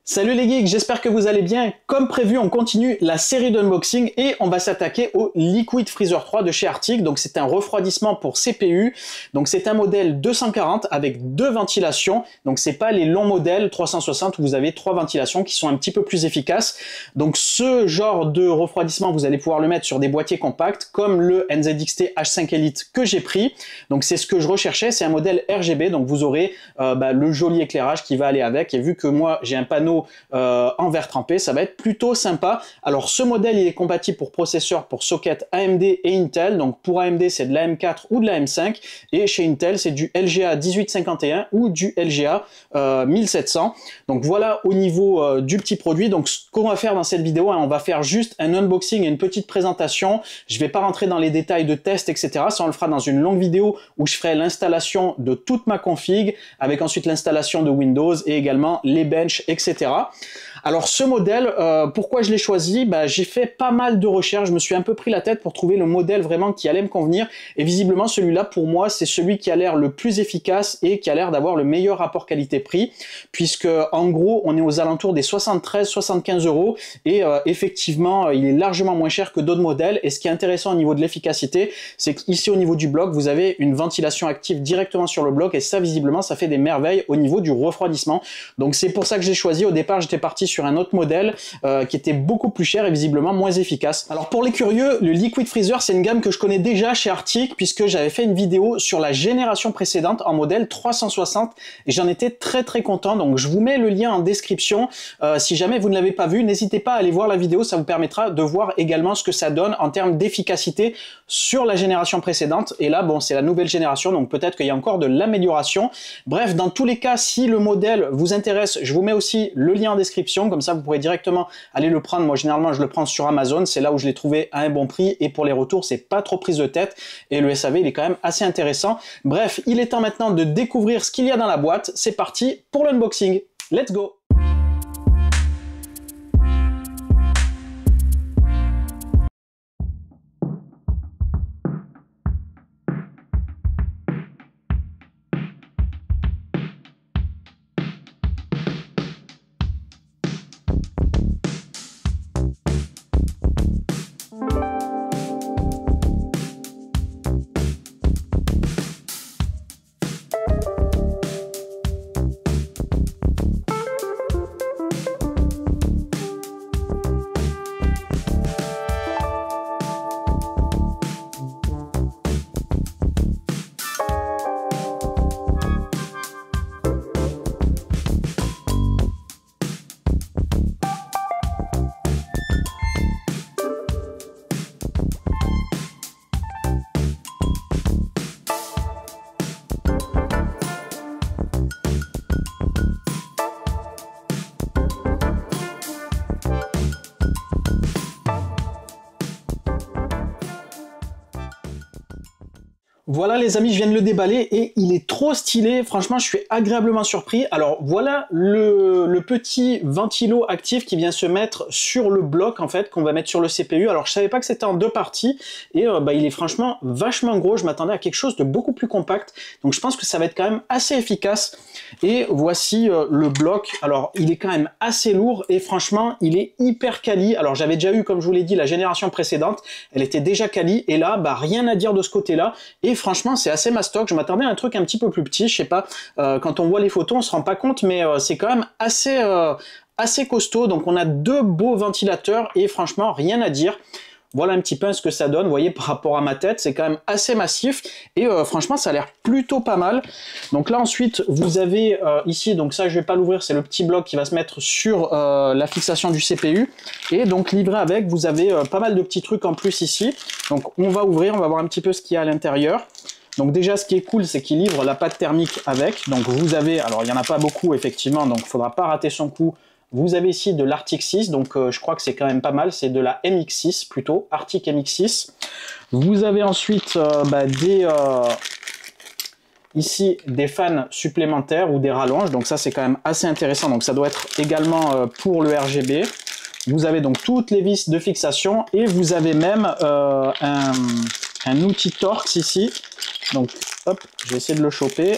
Salut les geeks, j'espère que vous allez bien. Comme prévu, on continue la série d'unboxing et on va s'attaquer au Liquid Freezer 3 de chez Arctic. Donc c'est un refroidissement pour CPU. Donc c'est un modèle 240 avec 2 ventilations. Donc c'est pas les longs modèles 360 où vous avez 3 ventilations qui sont un petit peu plus efficaces. Donc ce genre de refroidissement, vous allez pouvoir le mettre sur des boîtiers compacts comme le NZXT H5 Elite que j'ai pris. Donc c'est ce que je recherchais, c'est un modèle RGB. Donc vous aurez le joli éclairage qui va aller avec. Et vu que moi j'ai un panneau en verre trempé, ça va être plutôt sympa. Alors ce modèle il est compatible pour processeurs, pour socket AMD et Intel. Donc pour AMD c'est de la M4 ou de la M5 et chez Intel c'est du LGA 1851 ou du LGA 1700. Donc voilà au niveau du petit produit. Donc ce qu'on va faire dans cette vidéo, on va faire juste un unboxing et une petite présentation. Je vais pas rentrer dans les détails de test, etc. Ça on le fera dans une longue vidéo où je ferai l'installation de toute ma config avec ensuite l'installation de Windows et également les benches, etc. Alors ce modèle, pourquoi je l'ai choisi? J'ai fait pas mal de recherches, je me suis un peu pris la tête pour trouver le modèle vraiment qui allait me convenir et visiblement celui-là pour moi c'est celui qui a l'air le plus efficace et qui a l'air d'avoir le meilleur rapport qualité-prix puisque en gros on est aux alentours des 73-75 € et effectivement il est largement moins cher que d'autres modèles. Et ce qui est intéressant au niveau de l'efficacité, c'est qu'ici au niveau du bloc vous avez une ventilation active directement sur le bloc et ça visiblement ça fait des merveilles au niveau du refroidissement. Donc c'est pour ça que j'ai choisi. Au départ j'étais parti sur un autre modèle qui était beaucoup plus cher et visiblement moins efficace. Alors pour les curieux, le Liquid Freezer c'est une gamme que je connais déjà chez Arctic puisque j'avais fait une vidéo sur la génération précédente en modèle 360 et j'en étais très content. Donc je vous mets le lien en description. Si jamais vous ne l'avez pas vu, n'hésitez pas à aller voir la vidéo, ça vous permettra de voir également ce que ça donne en termes d'efficacité sur la génération précédente. Et là bon c'est la nouvelle génération donc peut-être qu'il y a encore de l'amélioration. Bref, dans tous les cas, si le modèle vous intéresse, je vous mets aussi le lien en description. Comme ça, vous pourrez directement aller le prendre. Moi, généralement, je le prends sur Amazon. C'est là où je l'ai trouvé à un bon prix. Et pour les retours, c'est pas trop prise de tête. Et le SAV, il est quand même assez intéressant. Bref, il est temps maintenant de découvrir ce qu'il y a dans la boîte. C'est parti pour l'unboxing. Let's go! Voilà les amis, je viens de le déballer et il est trop stylé, franchement je suis agréablement surpris. Alors voilà le petit ventilo actif qui vient se mettre sur le bloc en fait, qu'on va mettre sur le CPU. Alors je savais pas que c'était en 2 parties et il est franchement vachement gros, je m'attendais à quelque chose de beaucoup plus compact. Donc je pense que ça va être quand même assez efficace. Et voici le bloc, alors il est quand même assez lourd et franchement il est hyper quali. Alors j'avais déjà eu, comme je vous l'ai dit, la génération précédente, elle était déjà quali et là rien à dire de ce côté là. Et franchement c'est assez mastoc, je m'attendais à un truc un petit peu plus petit, je sais pas, quand on voit les photos on se rend pas compte mais c'est quand même assez costaud. Donc on a 2 beaux ventilateurs et franchement rien à dire. Voilà un petit peu ce que ça donne, vous voyez, par rapport à ma tête, c'est quand même assez massif et franchement ça a l'air plutôt pas mal. Donc là ensuite vous avez ici, donc ça je vais pas l'ouvrir, c'est le petit bloc qui va se mettre sur la fixation du CPU et donc livré avec, vous avez pas mal de petits trucs en plus ici. Donc on va ouvrir, on va voir un petit peu ce qu'il y a à l'intérieur. Donc déjà ce qui est cool c'est qu'il livre la pâte thermique avec, donc vous avez, alors il n'y en a pas beaucoup effectivement, donc il ne faudra pas rater son coup. Vous avez ici de l'Arctic 6, donc je crois que c'est quand même pas mal, c'est de la MX6 plutôt, Arctic MX6. Vous avez ensuite ici des fans supplémentaires ou des rallonges, donc ça c'est quand même assez intéressant, donc ça doit être également pour le RGB. Vous avez donc toutes les vis de fixation et vous avez même un outil Torx ici, donc hop, je vais essayer de le choper.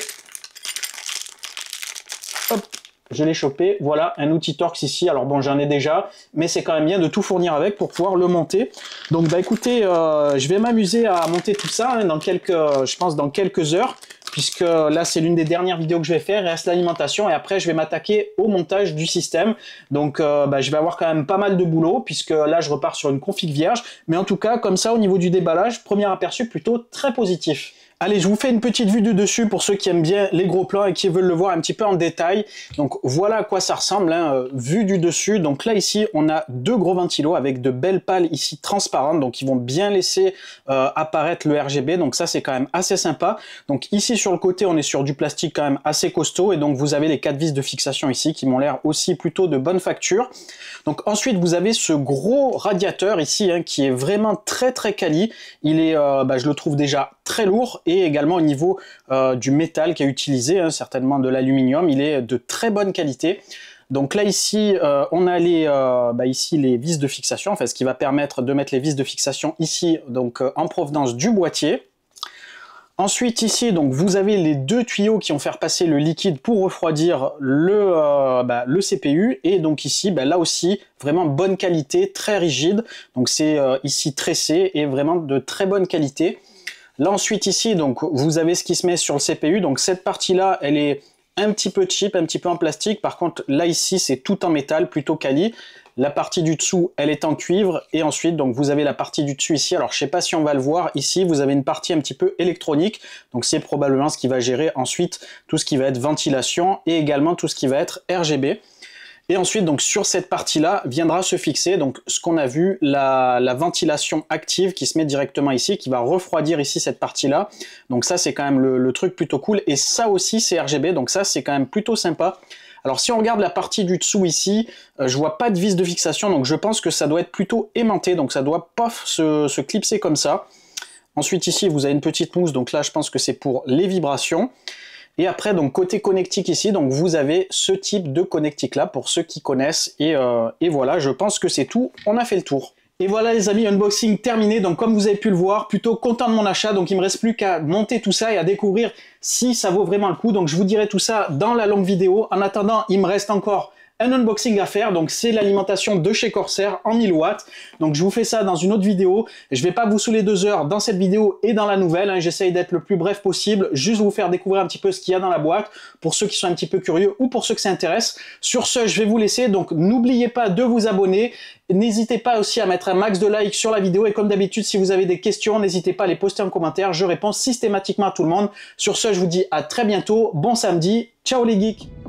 Hop. je l'ai chopé. Voilà, un outil Torx ici. Alors bon, j'en ai déjà, mais c'est quand même bien de tout fournir avec pour pouvoir le monter. Donc bah écoutez, je vais m'amuser à monter tout ça hein, dans je pense dans quelques heures, puisque là c'est l'une des dernières vidéos que je vais faire, il reste l'alimentation et après je vais m'attaquer au montage du système. Donc bah, je vais avoir quand même pas mal de boulot, puisque là je repars sur une config vierge, mais en tout cas comme ça au niveau du déballage, premier aperçu plutôt très positif. Allez, je vous fais une petite vue du dessus pour ceux qui aiment bien les gros plans et qui veulent le voir un petit peu en détail. Donc voilà à quoi ça ressemble, hein, vue du dessus. Donc là ici, on a deux gros ventilos avec de belles pales ici transparentes, donc qui vont bien laisser apparaître le RGB. Donc ça c'est quand même assez sympa. Donc ici sur le côté, on est sur du plastique quand même assez costaud et donc vous avez les 4 vis de fixation ici qui m'ont l'air aussi plutôt de bonne facture. Donc ensuite vous avez ce gros radiateur ici hein, qui est vraiment très quali. Il est, je le trouve déjà très lourd et également au niveau du métal qui est utilisé, hein, certainement de l'aluminium, il est de très bonne qualité. Donc là ici on a ici les vis de fixation, enfin ce qui va permettre de mettre les vis de fixation ici donc en provenance du boîtier. Ensuite ici donc vous avez les deux tuyaux qui vont faire passer le liquide pour refroidir le CPU et donc ici là aussi vraiment bonne qualité, très rigide, donc c'est ici tressé et vraiment de très bonne qualité. Là ensuite ici donc vous avez ce qui se met sur le CPU, donc cette partie là elle est un petit peu cheap, un petit peu en plastique, par contre là ici c'est tout en métal plutôt quali. La partie du dessous, elle est en cuivre et ensuite donc vous avez la partie du dessus ici. Alors je sais pas si on va le voir ici, vous avez une partie un petit peu électronique. Donc c'est probablement ce qui va gérer ensuite tout ce qui va être ventilation et également tout ce qui va être RGB. Et ensuite donc sur cette partie-là viendra se fixer donc ce qu'on a vu, la ventilation active qui se met directement ici, qui va refroidir ici cette partie-là. Donc ça c'est quand même le truc plutôt cool et ça aussi c'est RGB, donc ça c'est quand même plutôt sympa. Alors si on regarde la partie du dessous ici, je vois pas de vis de fixation, donc je pense que ça doit être plutôt aimanté, donc ça doit pof se clipser comme ça. Ensuite ici vous avez une petite mousse, donc là je pense que c'est pour les vibrations. Et après donc côté connectique ici, donc vous avez ce type de connectique là pour ceux qui connaissent et voilà, je pense que c'est tout, on a fait le tour. Et voilà les amis, unboxing terminé, donc comme vous avez pu le voir, plutôt content de mon achat, donc il me reste plus qu'à monter tout ça et à découvrir si ça vaut vraiment le coup, donc je vous dirai tout ça dans la longue vidéo. En attendant, il me reste encore un unboxing à faire, donc c'est l'alimentation de chez Corsair en 1000 watts, donc je vous fais ça dans une autre vidéo. Je vais pas vous saouler 2 heures dans cette vidéo et dans la nouvelle, hein. J'essaye d'être le plus bref possible, juste vous faire découvrir un petit peu ce qu'il y a dans la boîte, pour ceux qui sont un petit peu curieux ou pour ceux que ça intéresse. Sur ce, je vais vous laisser, donc n'oubliez pas de vous abonner, n'hésitez pas aussi à mettre un max de likes sur la vidéo, et comme d'habitude, si vous avez des questions, n'hésitez pas à les poster en commentaire, je réponds systématiquement à tout le monde. Sur ce, je vous dis à très bientôt, bon samedi, ciao les geeks!